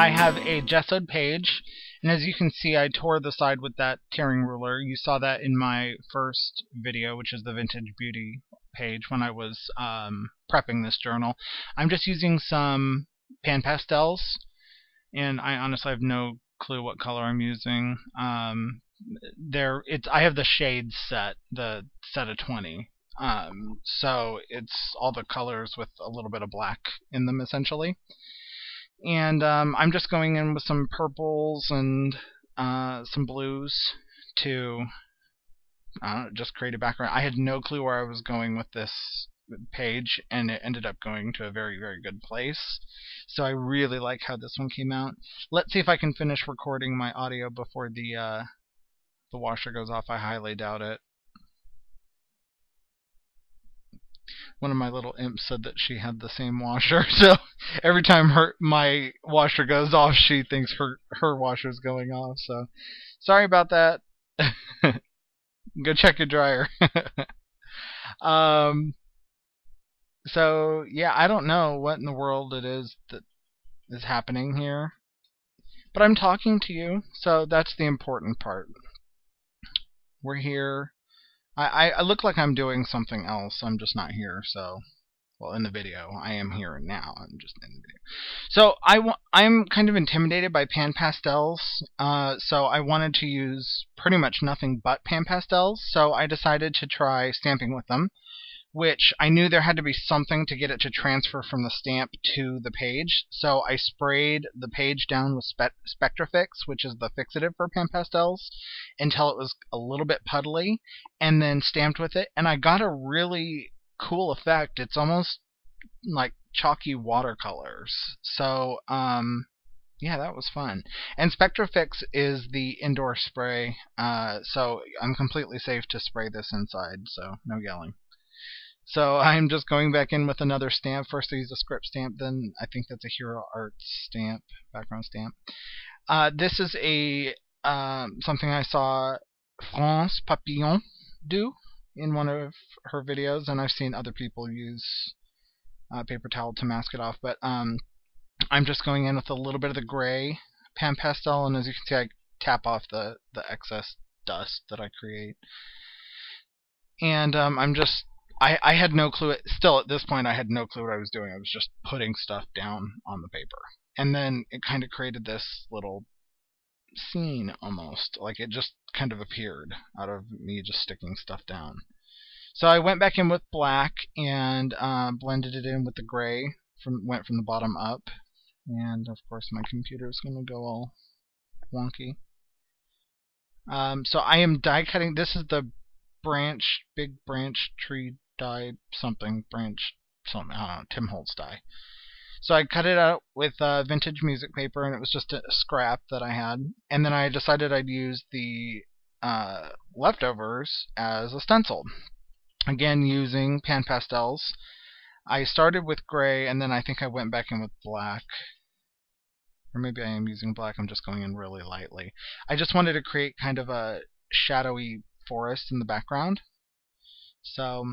I have a gessoed page, and as you can see, I tore the side with that tearing ruler. You saw that in my first video, which is the Vintage Beauty page when I was prepping this journal. I'm just using some PanPastels, and I honestly have no clue what color I'm using. I have the shades set, the set of 20. So it's all the colors with a little bit of black in them, essentially. And I'm just going in with some purples and some blues to just create a background. I had no clue where I was going with this page, and it ended up going to a very, very good place. So I really like how this one came out. Let's see if I can finish recording my audio before the washer goes off. I highly doubt it. One of my little imps said that she had the same washer, so every time my washer goes off, she thinks her washer's going off. So sorry about that. Go check your dryer. So yeah, I don't know what in the world it is that is happening here, but I'm talking to you, so that's the important part. We're here. I look like I'm doing something else. I'm just not here, so... Well, in the video. I am here now. I'm just in the video. So, I'm kind of intimidated by PanPastels, so I wanted to use pretty much nothing but PanPastels, so I decided to try stamping with them, which I knew there had to be something to get it to transfer from the stamp to the page, so I sprayed the page down with Spectrafix, which is the fixative for PanPastels, until it was a little bit puddly, and then stamped with it, and I got a really cool effect. It's almost like chalky watercolors. So, yeah, that was fun. And Spectrafix is the indoor spray, so I'm completely safe to spray this inside, so no yelling. So I'm just going back in with another stamp. First I use a script stamp, then I think that's a Hero Art stamp, background stamp. This is a something I saw France Papillon do in one of her videos, and I've seen other people use paper towel to mask it off, but I'm just going in with a little bit of the gray PanPastel, and as you can see, I tap off the excess dust that I create. And I had no clue. Still, at this point, I had no clue what I was doing. I was just putting stuff down on the paper. And then it kind of created this little scene, almost. Like it just kind of appeared out of me just sticking stuff down. So I went back in with black and blended it in with the gray. Went from the bottom up. And, of course, my computer is going to go all wonky. So I am die cutting. This is the big branch tree die something, I don't know, Tim Holtz die. So I cut it out with vintage music paper, and it was just a scrap that I had. And then I decided I'd use the leftovers as a stencil. Again, using PanPastels. I started with gray, and then I think I went back in with black. Or maybe I am using black, I'm just going in really lightly. I just wanted to create kind of a shadowy forest in the background. So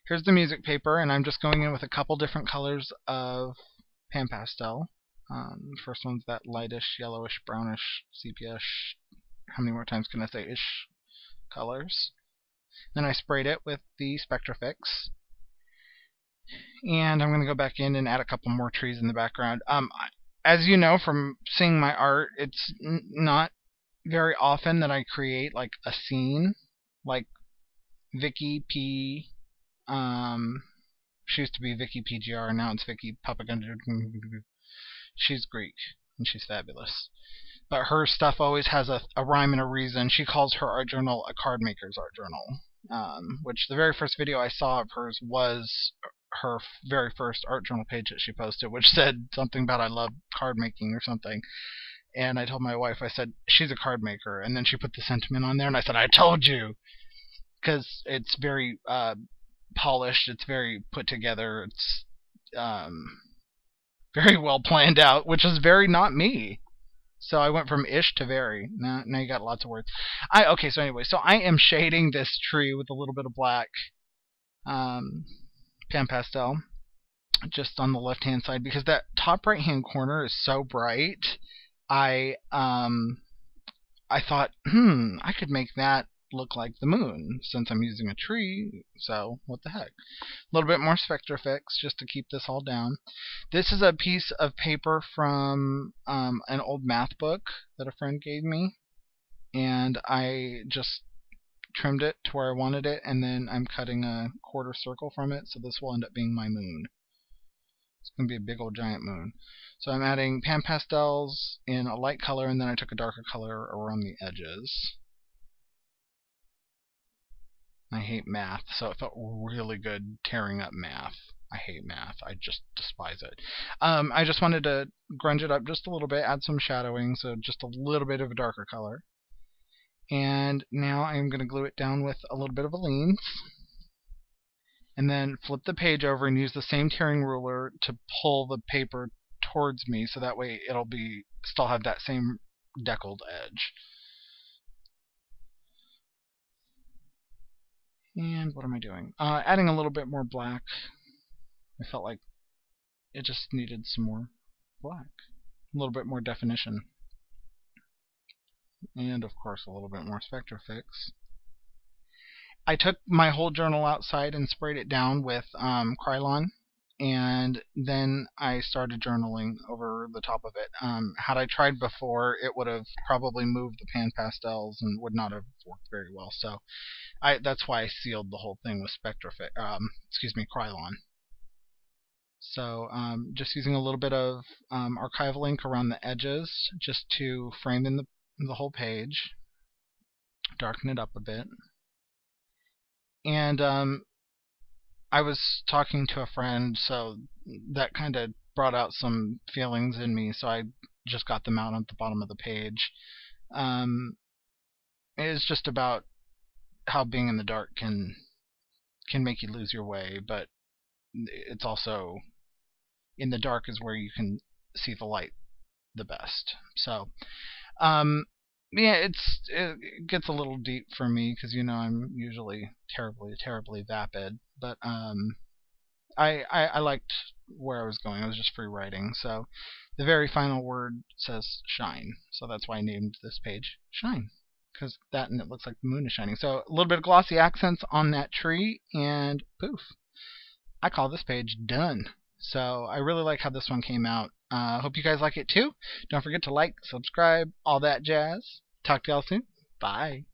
here's the music paper, and I'm just going in with a couple different colors of PanPastel. The first one's that lightish, yellowish, brownish, sepia-ish, how many more times can I say ish colors. Then I sprayed it with the Spectrafix. And I'm going to go back in and add a couple more trees in the background. As you know from seeing my art, it's not very often that I create like a scene. Like Vicky P. She used to be Vicky PGR, now it's Vicky Papaganda. She's Greek, and she's fabulous. But her stuff always has a rhyme and a reason. She calls her art journal a card maker's art journal, which the very first video I saw of hers was her very first art journal page that she posted, which said something about I love card making or something. And I told my wife, I said, she's a card maker. And then she put the sentiment on there, and I said, I told you! Because it's very polished, it's very put together, it's very well planned out, which is very not me. So I went from ish to very. Now you got lots of words. Okay, so anyway, so I am shading this tree with a little bit of black PanPastel just on the left hand side, because that top right hand corner is so bright I thought, I could make that look like the moon since I'm using a tree, so what the heck. A little bit more Spectrafix just to keep this all down. This is a piece of paper from an old math book that a friend gave me, and I just trimmed it to where I wanted it, and then I'm cutting a quarter circle from it, so this will end up being my moon. It's going to be a big old giant moon. So I'm adding PanPastels in a light color, and then I took a darker color around the edges. I hate math, so it felt really good tearing up math. I hate math. I just despise it. I just wanted to grunge it up just a little bit, add some shadowing, so just a little bit of a darker color. And now I'm going to glue it down with a little bit of a lean. And then flip the page over and use the same tearing ruler to pull the paper towards me, so that way it'll still have that same deckled edge. And what am I doing? Adding a little bit more black. I felt like it just needed some more black. A little bit more definition. And of course a little bit more Spectrafix. I took my whole journal outside and sprayed it down with Krylon, and then I started journaling over the top of it. Had I tried before, it would have probably moved the PanPastels and would not have worked very well. So that's why I sealed the whole thing with Krylon. So just using a little bit of archival ink around the edges just to frame in the whole page, darken it up a bit. And I was talking to a friend, so that kind of brought out some feelings in me, so I just got them out at the bottom of the page. It's just about how being in the dark can make you lose your way, but it's also in the dark is where you can see the light the best. So yeah, it gets a little deep for me because I'm usually terribly vapid, but I liked where I was going. I was just free writing, so the very final word says shine, so that's why I named this page Shine, because that and it looks like the moon is shining. So a little bit of glossy accents on that tree, and poof, I call this page done. So I really like how this one came out. Hope you guys like it too. Don't forget to like, subscribe, all that jazz. Talk to y'all soon. Bye.